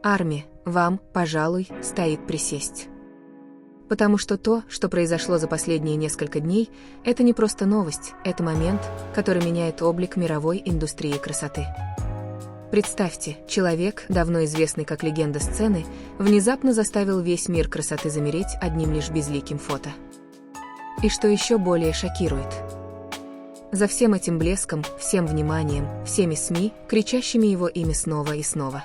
Арми, вам, пожалуй, стоит присесть. Потому что то, что произошло за последние несколько дней, это не просто новость, это момент, который меняет облик мировой индустрии красоты. Представьте, человек, давно известный как легенда сцены, внезапно заставил весь мир красоты замереть одним лишь безликим фото. И что еще более шокирует? За всем этим блеском, всем вниманием, всеми СМИ, кричащими его имя снова и снова.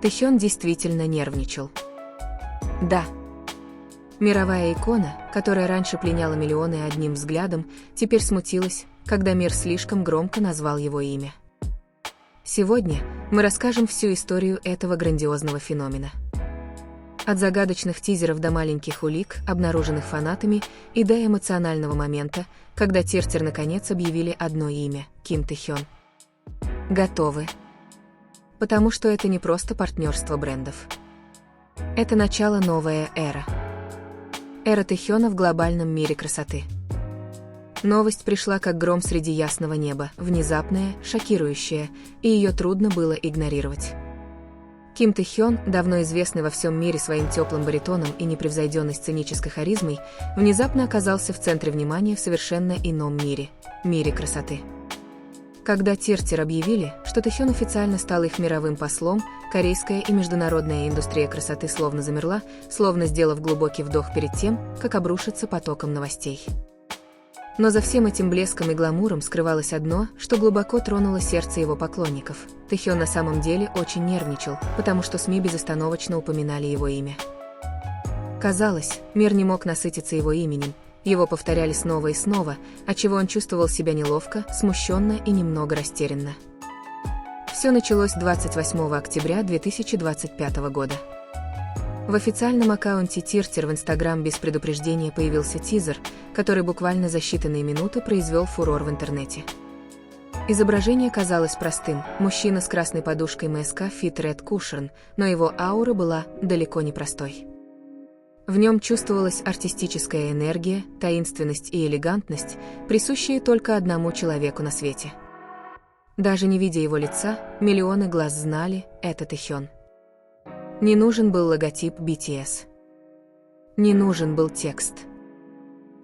Тэхён действительно нервничал. Да. Мировая икона, которая раньше пленяла миллионы одним взглядом, теперь смутилась, когда мир слишком громко назвал его имя. Сегодня мы расскажем всю историю этого грандиозного феномена. От загадочных тизеров до маленьких улик, обнаруженных фанатами, и до эмоционального момента, когда Тиртер наконец объявили одно имя – Ким Тэхён. Готовы? Потому что это не просто партнерство брендов. Это начало новой эры. Эра Тэхёна в глобальном мире красоты. Новость пришла как гром среди ясного неба, внезапная, шокирующая, и ее трудно было игнорировать. Ким Тэхён, давно известный во всем мире своим теплым баритоном и непревзойденной сценической харизмой, внезапно оказался в центре внимания в совершенно ином мире – мире красоты. Когда Тиртер объявили, что Тэхён официально стал их мировым послом, корейская и международная индустрия красоты словно замерла, словно сделав глубокий вдох перед тем, как обрушиться потоком новостей. Но за всем этим блеском и гламуром скрывалось одно, что глубоко тронуло сердце его поклонников. Тэхён на самом деле очень нервничал, потому что СМИ безостановочно упоминали его имя. Казалось, мир не мог насытиться его именем, его повторяли снова и снова, отчего он чувствовал себя неловко, смущенно и немного растерянно. Все началось 28 октября 2025 года. В официальном аккаунте Тиртер в Instagram без предупреждения появился тизер, который буквально за считанные минуты произвел фурор в интернете. Изображение казалось простым, мужчина с красной подушкой МСК Fit Red Cushion, но его аура была далеко не простой. В нем чувствовалась артистическая энергия, таинственность и элегантность, присущие только одному человеку на свете. Даже не видя его лица, миллионы глаз знали – это Тэхён. Не нужен был логотип BTS. Не нужен был текст.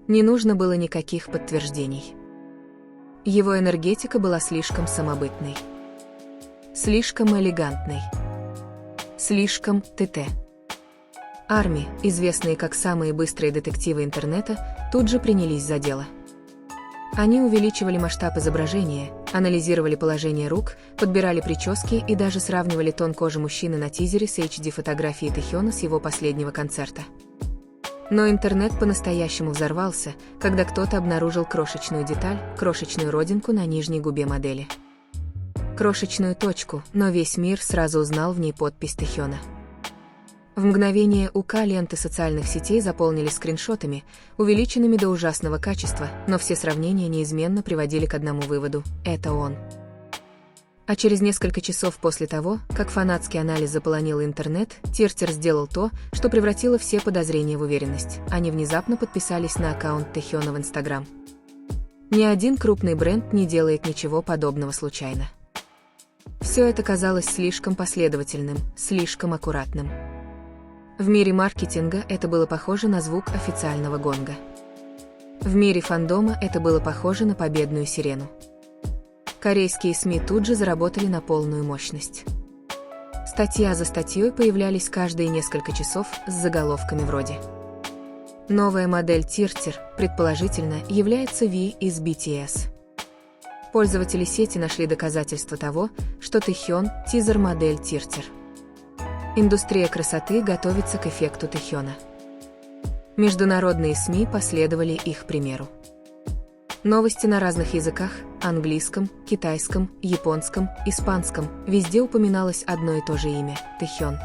Не нужно было никаких подтверждений. Его энергетика была слишком самобытной. Слишком элегантной. Слишком ТТ. Арми, известные как самые быстрые детективы интернета, тут же принялись за дело. Они увеличивали масштаб изображения, анализировали положение рук, подбирали прически и даже сравнивали тон кожи мужчины на тизере с HD-фотографией Тэхёна с его последнего концерта. Но интернет по-настоящему взорвался, когда кто-то обнаружил крошечную деталь, крошечную родинку на нижней губе модели. Крошечную точку, но весь мир сразу узнал в ней подпись Тэхёна. В мгновение УК ленты социальных сетей заполнились скриншотами, увеличенными до ужасного качества, но все сравнения неизменно приводили к одному выводу – это он. А через несколько часов после того, как фанатский анализ заполонил интернет, Тиртер сделал то, что превратило все подозрения в уверенность. Они внезапно подписались на аккаунт Тэхёна в Instagram. Ни один крупный бренд не делает ничего подобного случайно. Все это казалось слишком последовательным, слишком аккуратным. В мире маркетинга это было похоже на звук официального гонга. В мире фандома это было похоже на победную сирену. Корейские СМИ тут же заработали на полную мощность. Статья за статьей появлялись каждые несколько часов с заголовками вроде «Новая модель Тиртер, предположительно, является V из BTS». Пользователи сети нашли доказательства того, что Тэхён – тизер-модель Тиртер. Индустрия красоты готовится к эффекту Тэхёна. Международные СМИ последовали их примеру. Новости на разных языках – английском, китайском, японском, испанском – везде упоминалось одно и то же имя – Тэхён.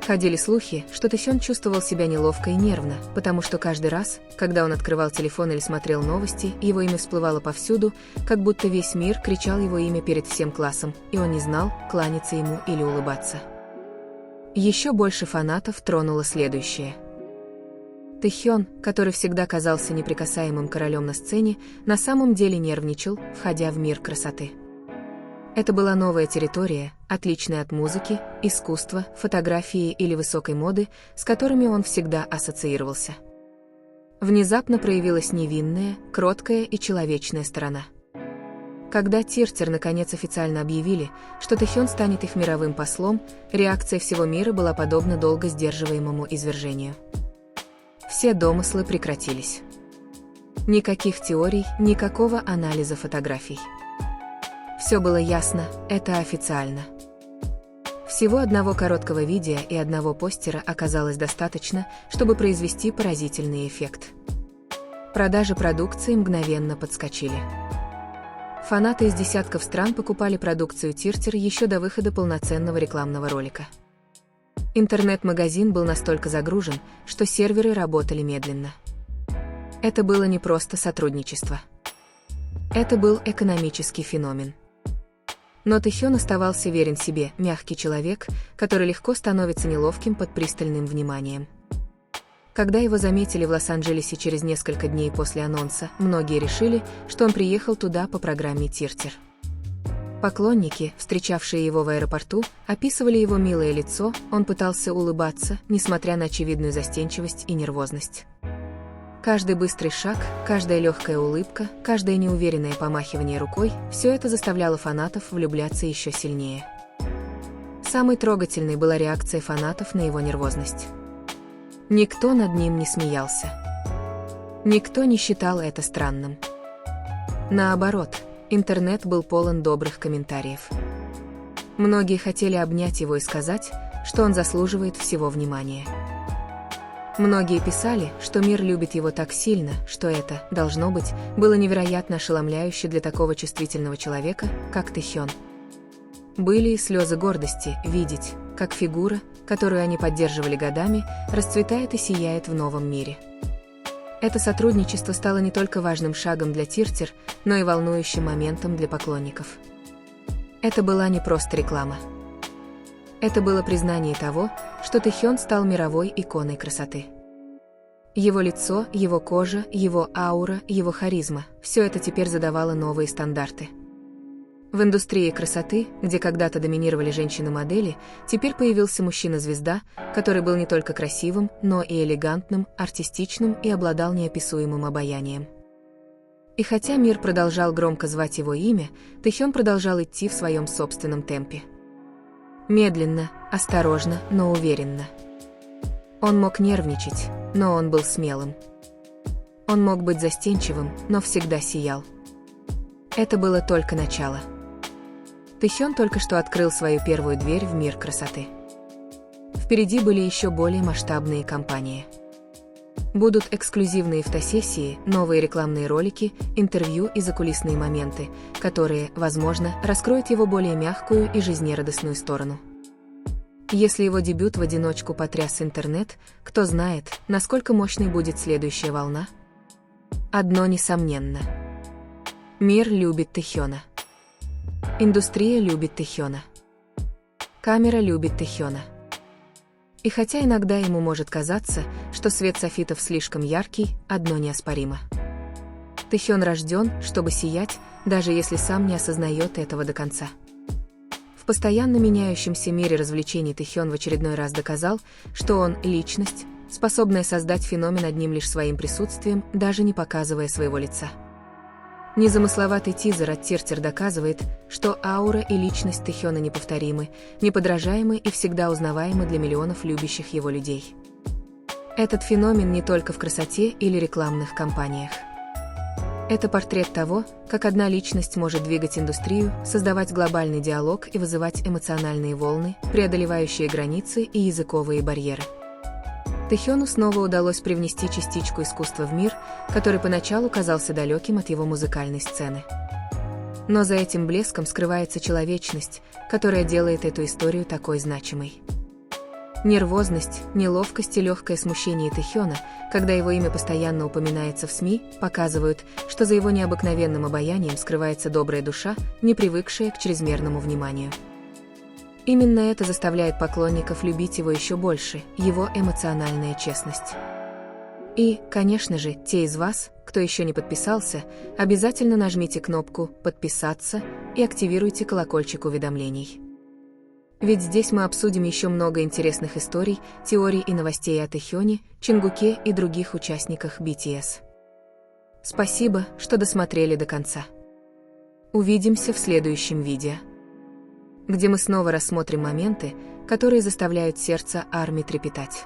Ходили слухи, что Тэхён чувствовал себя неловко и нервно, потому что каждый раз, когда он открывал телефон или смотрел новости, его имя всплывало повсюду, как будто весь мир кричал его имя перед всем классом, и он не знал, кланяться ему или улыбаться. Еще больше фанатов тронуло следующее. Тэхён, который всегда казался неприкасаемым королем на сцене, на самом деле нервничал, входя в мир красоты. Это была новая территория, отличная от музыки, искусства, фотографии или высокой моды, с которыми он всегда ассоциировался. Внезапно проявилась невинная, кроткая и человечная сторона. Когда Тиртер наконец официально объявили, что Тэхён станет их мировым послом, реакция всего мира была подобна долго сдерживаемому извержению. Все домыслы прекратились. Никаких теорий, никакого анализа фотографий. Все было ясно, это официально. Всего одного короткого видео и одного постера оказалось достаточно, чтобы произвести поразительный эффект. Продажи продукции мгновенно подскочили. Фанаты из десятков стран покупали продукцию Тиртер еще до выхода полноценного рекламного ролика. Интернет-магазин был настолько загружен, что серверы работали медленно. Это было не просто сотрудничество. Это был экономический феномен. Но Тэхён оставался верен себе, мягкий человек, который легко становится неловким под пристальным вниманием. Когда его заметили в Лос-Анджелесе через несколько дней после анонса, многие решили, что он приехал туда по программе Тиртер. Поклонники, встречавшие его в аэропорту, описывали его милое лицо, он пытался улыбаться, несмотря на очевидную застенчивость и нервозность. Каждый быстрый шаг, каждая легкая улыбка, каждое неуверенное помахивание рукой – все это заставляло фанатов влюбляться еще сильнее. Самой трогательной была реакция фанатов на его нервозность. Никто над ним не смеялся. Никто не считал это странным. Наоборот, интернет был полон добрых комментариев. Многие хотели обнять его и сказать, что он заслуживает всего внимания. Многие писали, что мир любит его так сильно, что это, должно быть, было невероятно ошеломляюще для такого чувствительного человека, как Тэхён. Были и слезы гордости видеть, как фигура, которую они поддерживали годами, расцветает и сияет в новом мире. Это сотрудничество стало не только важным шагом для Тиртер, но и волнующим моментом для поклонников. Это была не просто реклама. Это было признание того, что Тэхён стал мировой иконой красоты. Его лицо, его кожа, его аура, его харизма – все это теперь задавало новые стандарты. В индустрии красоты, где когда-то доминировали женщины-модели, теперь появился мужчина-звезда, который был не только красивым, но и элегантным, артистичным и обладал неописуемым обаянием. И хотя мир продолжал громко звать его имя, Тэхён продолжал идти в своем собственном темпе. Медленно, осторожно, но уверенно. Он мог нервничать, но он был смелым. Он мог быть застенчивым, но всегда сиял. Это было только начало. Тэхён только что открыл свою первую дверь в мир красоты. Впереди были еще более масштабные кампании. Будут эксклюзивные фотосессии, новые рекламные ролики, интервью и закулисные моменты, которые, возможно, раскроют его более мягкую и жизнерадостную сторону. Если его дебют в одиночку потряс интернет, кто знает, насколько мощной будет следующая волна? Одно несомненно. Мир любит Тэхёна. Индустрия любит Тэхёна. Камера любит Тэхёна. И хотя иногда ему может казаться, что свет софитов слишком яркий, одно неоспоримо. Тэхён рожден, чтобы сиять, даже если сам не осознает этого до конца. В постоянно меняющемся мире развлечений Тэхён в очередной раз доказал, что он – личность, способная создать феномен одним лишь своим присутствием, даже не показывая своего лица. Незамысловатый тизер от Тиртер доказывает, что аура и личность Тэхёна неповторимы, неподражаемы и всегда узнаваемы для миллионов любящих его людей. Этот феномен не только в красоте или рекламных кампаниях. Это портрет того, как одна личность может двигать индустрию, создавать глобальный диалог и вызывать эмоциональные волны, преодолевающие границы и языковые барьеры. Тэхёну снова удалось привнести частичку искусства в мир, который поначалу казался далеким от его музыкальной сцены. Но за этим блеском скрывается человечность, которая делает эту историю такой значимой. Нервозность, неловкость и легкое смущение Тэхёна, когда его имя постоянно упоминается в СМИ, показывают, что за его необыкновенным обаянием скрывается добрая душа, не привыкшая к чрезмерному вниманию. Именно это заставляет поклонников любить его еще больше, его эмоциональная честность. И, конечно же, те из вас, кто еще не подписался, обязательно нажмите кнопку «Подписаться», и активируйте колокольчик уведомлений. Ведь здесь мы обсудим еще много интересных историй, теорий и новостей о Тэхёне, Чингуке и других участниках BTS. Спасибо, что досмотрели до конца. Увидимся в следующем видео, где мы снова рассмотрим моменты, которые заставляют сердце ARMY трепетать.